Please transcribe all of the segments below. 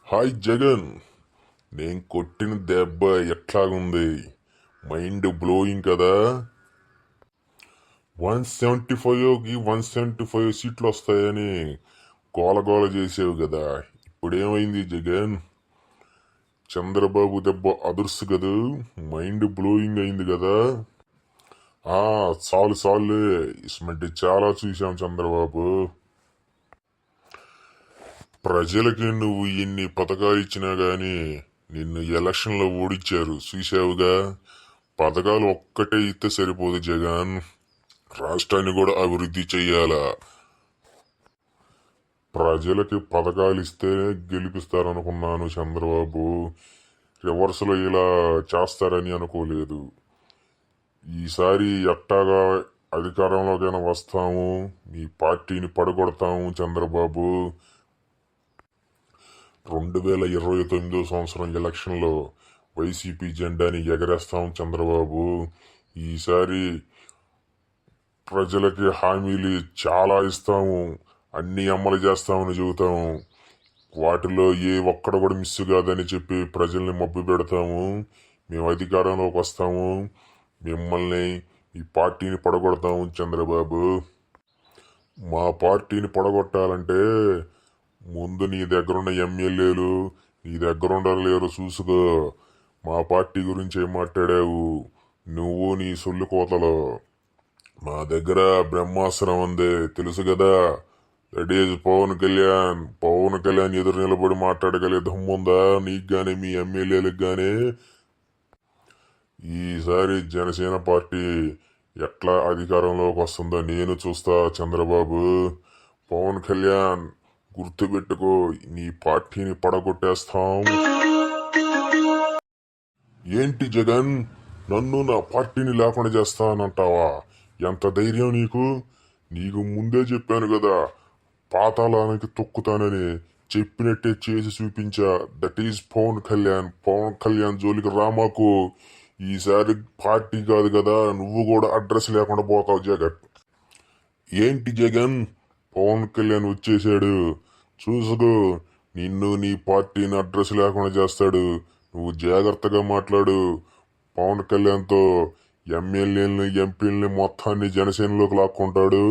Hi Jagan, నేను కొట్టిన దెబ్బ ఎట్లాగుంది? మైండ్ బ్లోయింగ్ కదా. 175కి 175 సీట్లు వస్తాయని గోలగోల చేసేవు కదా. ఇప్పుడేమైంది జగన్? చంద్రబాబు దెబ్బ అదుర్సు కదా, మైండ్ బ్లోయింగ్ అయింది కదా. ఆ చాలు చాలులే, ఇస్మంటి చాలా చూసాం చంద్రబాబు. ప్రజలకి నువ్వు ఎన్ని పథకాలు ఇచ్చినా గాని నిన్ను ఎలక్షన్లో ఓడించారు, చూసావుగా. పథకాలు ఒక్కటే ఇస్తే సరిపోదు జగన్, రాష్ట్రాన్ని కూడా అభివృద్ధి చెయ్యాలా. ప్రజలకి పథకాలు ఇస్తే గెలిపిస్తారనుకున్నాను చంద్రబాబు, రివర్స్లో ఇలా చేస్తారని అనుకోలేదు. ఈసారి ఎట్టాగా అధికారంలోకైనా వస్తాము, మీ పార్టీని పడగొడతాము చంద్రబాబు. 2029 సంవత్సరం ఎలక్షన్లో వైసీపీ జెండాని ఎగరేస్తాం చంద్రబాబు. ఈసారి ప్రజలకి హామీలు చాలా ఇస్తాము, అన్ని అమలు చేస్తామని చెబుతాము. వాటిలో ఏ ఒక్కడ కూడా మిస్ కాదని చెప్పి ప్రజల్ని మబ్బు పెడతాము. మేము అధికారంలోకి వస్తాము, మిమ్మల్ని ఈ పార్టీని పడగొడతాము చంద్రబాబు. మా పార్టీని పడగొట్టాలంటే ముందు నీ దగ్గరున్న ఎమ్మెల్యేలు నీ దగ్గరుండలేరు చూసుకో. మా పార్టీ గురించి ఏం మాట్లాడావు నువ్వు నీ సొల్లు కోతలో? మా దగ్గర బ్రహ్మాస్త్రం ఉంది, తెలుసు కదా. That is Pawan Kalyan. పవన్ కళ్యాణ్ ఎదురు నిలబడి మాట్లాడగలిగే దమ్ముందా నీకు గాని మీ ఎమ్మెల్యేలకు గాని? ఈసారి జనసేన పార్టీ ఎట్లా అధికారంలోకి వస్తుందో నేను చూస్తా చంద్రబాబు. పవన్ కళ్యాణ్ గుర్తుపెట్టుకో, నీ పార్టీని పడగొట్టేస్తాం. ఏంటి జగన్, నన్ను నా పార్టీని లేకుండా చేస్తానంటావా? ఎంత ధైర్యం నీకు? నీకు ముందే చెప్పాను కదా, పాతాళానికి తొక్కుతానని. చెప్పినట్టే చేసి చూపించా. That is Pawan Kalyan. పవన్ కళ్యాణ్ జోలికి రామాకు. ఈసారి పార్టీ కాదు కదా, నువ్వు కూడా అడ్రస్ లేకుండా పోతావు జగన్. ఏంటి జగన్, పవన్ కళ్యాణ్ వచ్చేసాడు చూసుకో, నిన్ను నీ పార్టీని అడ్రస్ లేకుండా చేస్తాడు. నువ్వు జాగ్రత్తగా మాట్లాడు పవన్ కళ్యాణ్తో. ఎమ్మెల్యేలని ఎంపీలని మొత్తాన్ని జనసేనలోకి లాక్కుంటాడు.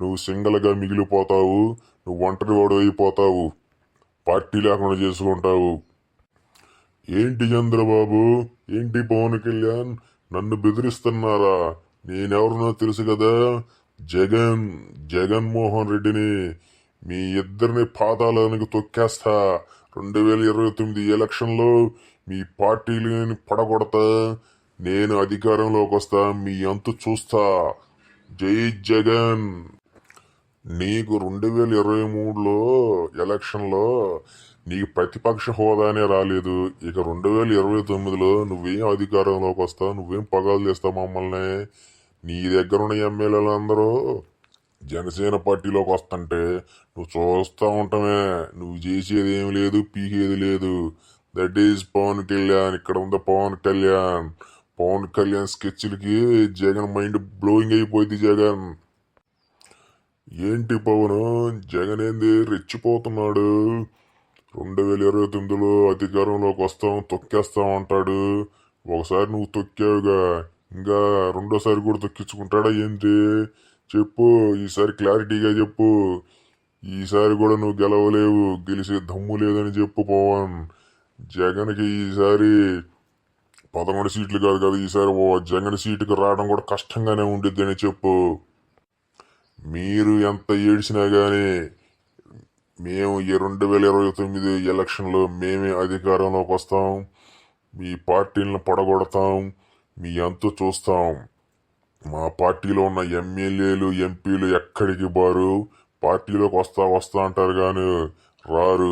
నువ్వు సింగల్గా మిగిలిపోతావు, నువ్వు ఒంటరి వాడు అయిపోతావు, పార్టీ లేకుండా చేసుకుంటావు. ఏంటి చంద్రబాబు, ఏంటి పవన్ కళ్యాణ్, నన్ను బెదిరిస్తున్నారా? నేనెవరినో తెలుసు కదా, జగన్, జగన్మోహన్ రెడ్డిని. మీ ఇద్దరిని పాతాళానికి తొక్కేస్తా. 2029 ఎలక్షన్లో మీ పార్టీలని పడగొడతా. నేను అధికారంలోకి వస్తా, మీ అంతు చూస్తా. జై జగన్. నీకు 2023లో ఎలక్షన్లో నీకు ప్రతిపక్ష హోదానే రాలేదు. ఇక 2029లో నువ్వేం అధికారంలోకి వస్తావు, నువ్వేం పగాలు చేస్తావు మమ్మల్ని? నీ దగ్గరున్న ఎమ్మెల్యేలందరూ జనసేన పార్టీలోకి వస్తుంటే నువ్వు చూస్తూ ఉంటామే. నువ్వు చేసేది ఏమి లేదు, పీకేది లేదు. That is Pawan Kalyan. ఇక్కడ ఉంది పవన్ కళ్యాణ్. పవన్ కళ్యాణ్ స్కెచ్లకి జగన్ మైండ్ బ్లోయింగ్ అయిపోయింది. జగన్ ఏంటి పవన్, జగన్ ఏంది రెచ్చిపోతున్నాడు? 2029లో అధికారంలోకి వస్తాం, తొక్కేస్తాం అంటాడు. ఒకసారి నువ్వు తొక్కావుగా, ఇంకా రెండోసారి కూడా తొక్కించుకుంటాడా ఏంటి? చెప్పు, ఈసారి క్లారిటీగా చెప్పు. ఈసారి కూడా నువ్వు గెలవలేవు, గెలిచే దమ్ము లేదని చెప్పు పవన్. జగన్కి ఈసారి 11 సీట్లు కాదు కదా, ఈసారి జగన్ సీటుకి రావడం కూడా కష్టంగానే ఉండిద్దని చెప్పు. మీరు ఎంత ఏడ్చినా గానీ మేము ఈ 2029 ఎలక్షన్లో మేమే అధికారంలోకి వస్తాం, మీ పార్టీలను పడగొడతాం, మీ అంతు చూస్తాం. మా పార్టీలో ఉన్న ఎమ్మెల్యేలు ఎంపీలు ఎక్కడికి బారు, పార్టీలోకి వస్తా అంటారు కానీ రారు.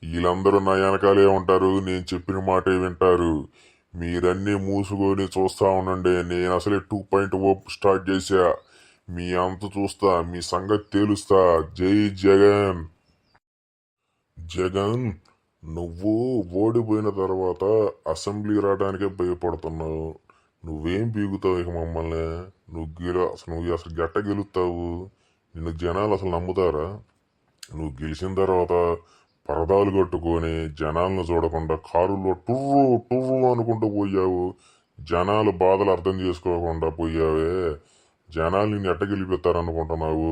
వీళ్ళందరూ నా వెనకాలే ఉంటారు, నేను చెప్పిన మాటే వింటారు. మీరన్నీ మూసుకొని చూస్తా ఉండండి. నేను అసలే 2.0 స్టార్ట్ చేశా. మీ అంత చూస్తా, మీ సంగతి తేలుస్తా. జై జగన్. జగన్, నువ్వు ఓడిపోయిన తర్వాత అసెంబ్లీ రావడానికే భయపడుతున్నావు. నువ్వేం పీగుతావు ఇక మమ్మల్ని? నువ్వు అసలు గట్ట గెలుస్తావు? నిన్ను జనాలు అసలు నమ్ముతారా? నువ్వు గెలిచిన తర్వాత పరదాలు కట్టుకొని జనాలను చూడకుండా కారులో టుర్రు టుర్రు అనుకుంటూ పోయావు. జనాలు బాధలు అర్థం చేసుకోకుండా పోయావే. జనాలు నిన్ను ఎట్ట గెలిపిస్తారనుకుంటున్నావు?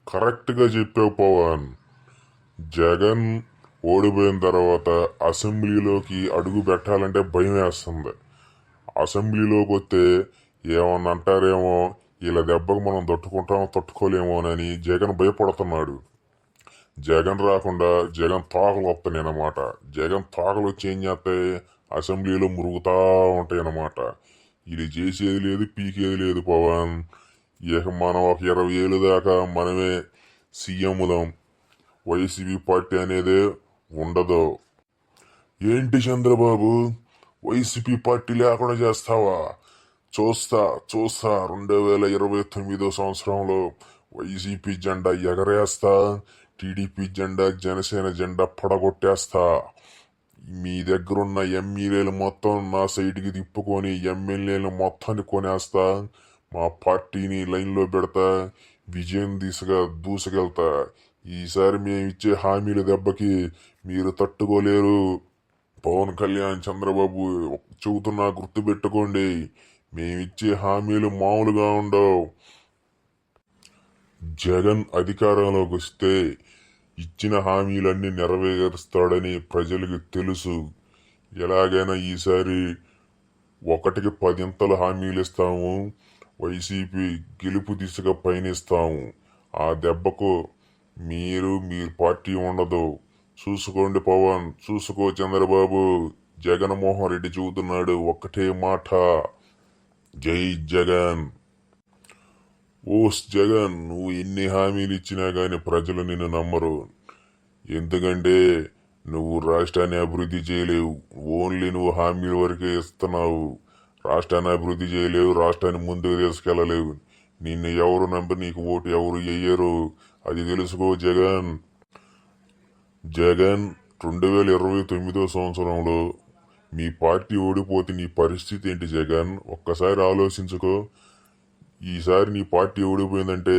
కరెక్ట్గా చెప్పావు పవన్. జగన్ ఓడిపోయిన తర్వాత అసెంబ్లీలోకి అడుగు పెట్టాలంటే భయం వేస్తుంది. అసెంబ్లీలోకి వస్తే ఏమన్నా అంటారేమో, ఇలా దెబ్బకు మనం తట్టుకోలేమోనని జగన్ భయపడుతున్నాడు. జగన్ రాకుండా జగన్ తోకలు వస్తాయన్నమాట. జగన్ తోకలు వచ్చి ఏం చేస్తాయి, అసెంబ్లీలో మురుగుతా ఉంటాయి అన్నమాట. ఇది చేసేది లేదు, పీకేది లేదు పవన్. ఇక మనం ఒక 20 ఏళ్ళ దాకా మనమే సీఎంలం. వైసీపీ పార్టీ అనేదే ఉండదు. ఏంటి చంద్రబాబు, వైసీపీ పార్టీ లేకుండా చేస్తావా? చూస్తా చూస్తా 2029 సంవత్సరంలో వైసీపీ జెండా ఎగరేస్తా, టీడీపీ జెండా జనసేన జెండా పడగొట్టేస్తా. మీ దగ్గరున్న ఎమ్మెల్యేలు మొత్తం నా సైడ్కి తిప్పుకొని ఎమ్మెల్యేలు మొత్తాన్ని కొనేస్తా. మా పార్టీని లైన్లో పెడతా, విజయం దిశగా దూసుకెళ్తా. ఈసారి మేము ఇచ్చే హామీల దెబ్బకి మీరు తట్టుకోలేరు. పవన్ కళ్యాణ్, చంద్రబాబు చెబుతున్నా గుర్తుపెట్టుకోండి, మేమిచ్చే హామీలు మామూలుగా ఉండవు. జగన్ అధికారంలోకి వస్తే ఇచ్చిన హామీలన్నీ నెరవేరుస్తాడని ప్రజలకు తెలుసు. ఎలాగైనా ఈసారి 1కి 10 హామీలు ఇస్తాము. వైసీపీ గెలుపు దిశగా పయనిస్తాము. ఆ దెబ్బకు మీ పార్టీ ఉండదు. చూసుకోండి పవన్, చూసుకో చంద్రబాబు. జగన్మోహన్ రెడ్డి చెబుతున్నాడు ఒక్కటే మాట, జై జగన్. ఓస్ జగన్, నువ్వు ఎన్ని హామీలు ఇచ్చినా గాని ప్రజలు నిన్ను నమ్మరు. ఎందుకంటే నువ్వు రాష్ట్రాన్ని అభివృద్ధి చేయలేవు. ఓన్లీ నువ్వు హామీల వరకే ఇస్తున్నావు. రాష్ట్రాన్ని అభివృద్ధి చేయలేవు, రాష్ట్రాన్ని ముందుకు తీసుకెళ్లలేవు. నిన్ను ఎవరు నమ్మి నీకు ఓటు ఎవరు వేయరు, అది తెలుసుకో జగన్. జగన్ 2029 సంవత్సరంలో మీ పార్టీ ఓడిపోతే నీ పరిస్థితి ఏంటి జగన్? ఒక్కసారి ఆలోచించుకో. ఈసారి నీ పార్టీ ఓడిపోయిందంటే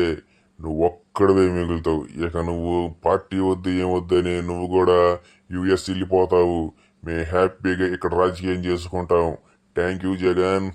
నువ్వు ఒక్కడవే మిగులుతావు. ఇక నువ్వు పార్టీ వద్దు ఏమొద్దని నువ్వు కూడా యుఎస్ వెళ్ళిపోతావు. మేము హ్యాపీగా ఇక్కడ రాజకీయం చేసుకుంటాం. Thank you Jagan.